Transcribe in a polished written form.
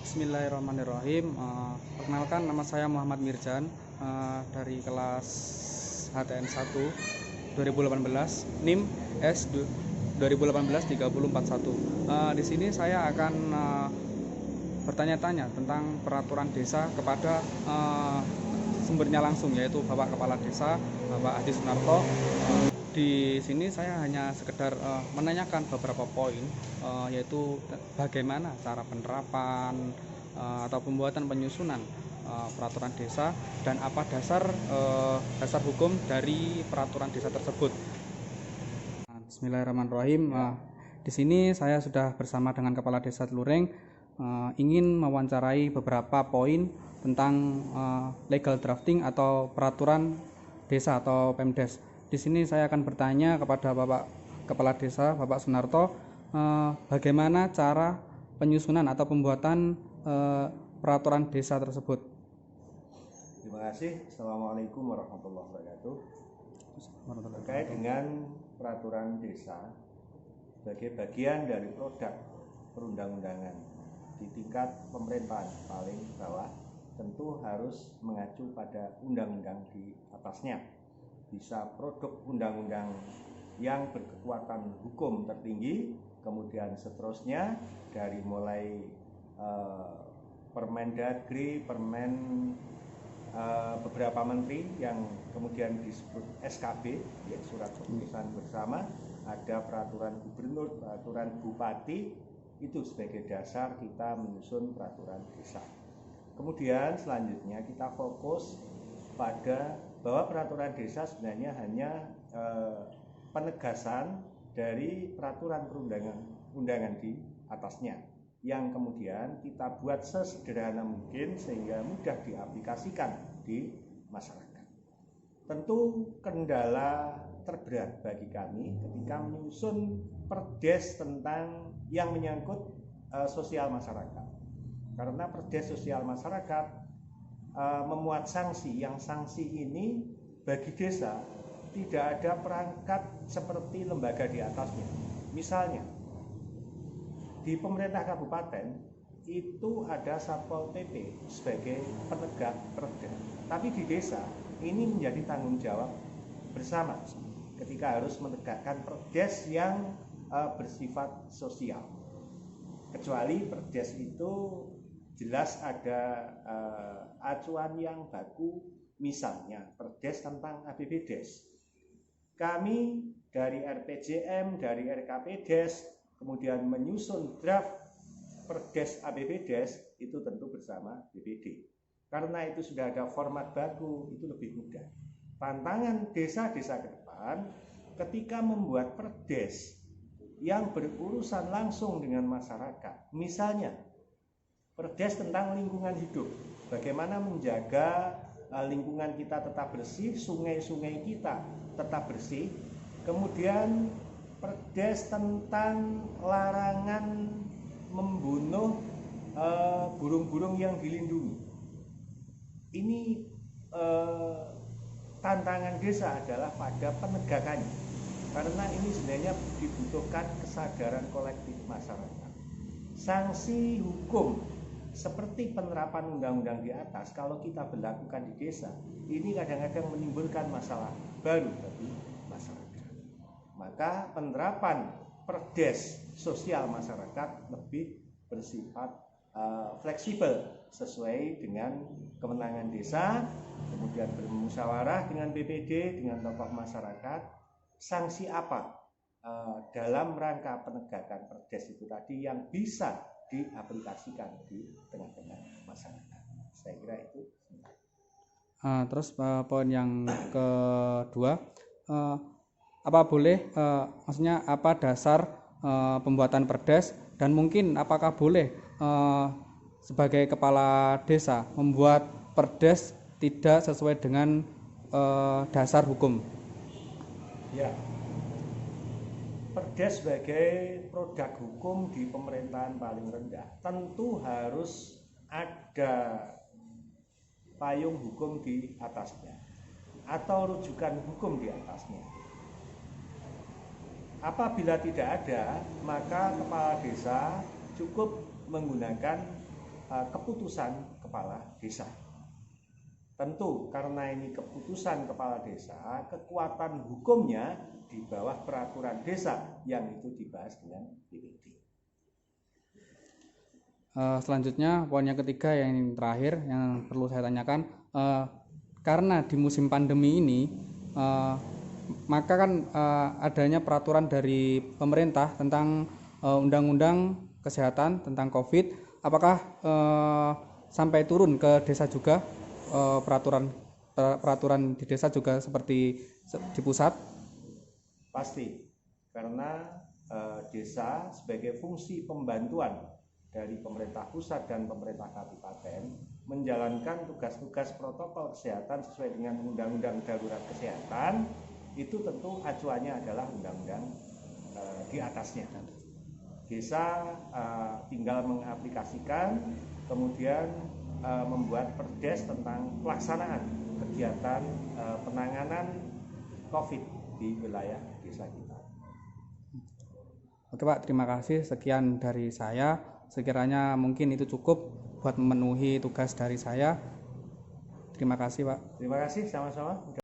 Bismillahirrahmanirrahim. Perkenalkan, nama saya Muhammad Mirjan, dari kelas HTN 1 2018, NIM S 2018-30441. Di sini saya akan bertanya-tanya tentang peraturan desa kepada sumbernya langsung, yaitu Bapak Kepala Desa, Bapak Adi Sunarto. Di sini saya hanya sekedar menanyakan beberapa poin, yaitu bagaimana cara penerapan atau pembuatan penyusunan peraturan desa, dan apa dasar hukum dari peraturan desa tersebut. Bismillahirrahmanirrahim. Di sini saya sudah bersama dengan Kepala Desa Telureng, ingin mewawancarai beberapa poin tentang legal drafting atau peraturan desa atau Pemdes. Di sini saya akan bertanya kepada Bapak Kepala Desa, Bapak Sunarto, bagaimana cara penyusunan atau pembuatan peraturan desa tersebut. Terima kasih. Assalamualaikum warahmatullahi wabarakatuh. Terkait dengan peraturan desa sebagai bagian dari produk perundang-undangan di tingkat pemerintahan paling bawah, tentu harus mengacu pada undang-undang di atasnya. Bisa produk undang-undang yang berkekuatan hukum tertinggi, kemudian seterusnya dari mulai Permendagri, Permen beberapa menteri yang kemudian disebut SKB, ya, surat keputusan bersama, ada peraturan gubernur, peraturan bupati, itu sebagai dasar kita menyusun peraturan desa. Kemudian selanjutnya kita fokus pada bahwa peraturan desa sebenarnya hanya penegasan dari peraturan perundang-undangan di atasnya, yang kemudian kita buat sesederhana mungkin sehingga mudah diaplikasikan di masyarakat. Tentu kendala terberat bagi kami ketika menyusun perdes tentang yang menyangkut sosial masyarakat, karena perdes sosial masyarakat memuat sanksi, yang sanksi ini bagi desa tidak ada perangkat seperti lembaga di atasnya. Misalnya di pemerintah kabupaten itu ada Satpol PP sebagai penegak perda, tapi di desa ini menjadi tanggung jawab bersama ketika harus menegakkan perdes yang bersifat sosial. Kecuali perdes itu jelas ada acuan yang baku, misalnya perdes tentang APBDes. Kami dari RPJM, dari RKPdes, kemudian menyusun draft perdes APBDes itu tentu bersama BPD. Karena itu sudah ada format baku, itu lebih mudah. Tantangan desa-desa ke depan ketika membuat perdes yang berurusan langsung dengan masyarakat, misalnya perdes tentang lingkungan hidup, bagaimana menjaga lingkungan kita tetap bersih, sungai-sungai kita tetap bersih. Kemudian perdes tentang larangan membunuh burung-burung yang dilindungi. Ini tantangan desa adalah pada penegakannya, karena ini sebenarnya dibutuhkan kesadaran kolektif masyarakat. Sanksi hukum seperti penerapan undang-undang di atas, kalau kita berlakukan di desa, ini kadang-kadang menimbulkan masalah baru bagi masyarakat. Maka penerapan perdes sosial masyarakat lebih bersifat fleksibel sesuai dengan kewenangan desa, kemudian bermusyawarah dengan BPD, dengan tokoh masyarakat, sanksi apa dalam rangka penegakan perdes itu tadi yang bisa diaplikasikan di tengah-tengah masyarakat. Saya kira itu. Terus poin yang kedua, apa boleh, maksudnya apa dasar pembuatan perdes, dan mungkin apakah boleh sebagai kepala desa membuat perdes tidak sesuai dengan dasar hukum? Ya, perdes sebagai produk hukum di pemerintahan paling rendah tentu harus ada payung hukum di atasnya atau rujukan hukum di atasnya. Apabila tidak ada, maka kepala desa cukup menggunakan keputusan kepala desa. Tentu karena ini keputusan kepala desa, kekuatan hukumnya di bawah peraturan desa yang itu dibahas dengan BPD. Selanjutnya poin yang ketiga yang terakhir yang perlu saya tanyakan, karena di musim pandemi ini maka kan adanya peraturan dari pemerintah tentang undang-undang kesehatan tentang COVID, apakah sampai turun ke desa juga peraturan di desa juga seperti di pusat? Pasti, karena desa sebagai fungsi pembantuan dari pemerintah pusat dan pemerintah kabupaten menjalankan tugas-tugas protokol kesehatan sesuai dengan undang-undang darurat kesehatan, itu tentu acuannya adalah undang-undang di atasnya. Desa tinggal mengaplikasikan, kemudian membuat perdes tentang pelaksanaan kegiatan penanganan COVID di wilayah desa kita. Oke Pak, terima kasih. Sekian dari saya. Sekiranya mungkin itu cukup buat memenuhi tugas dari saya. Terima kasih Pak. Terima kasih, sama-sama.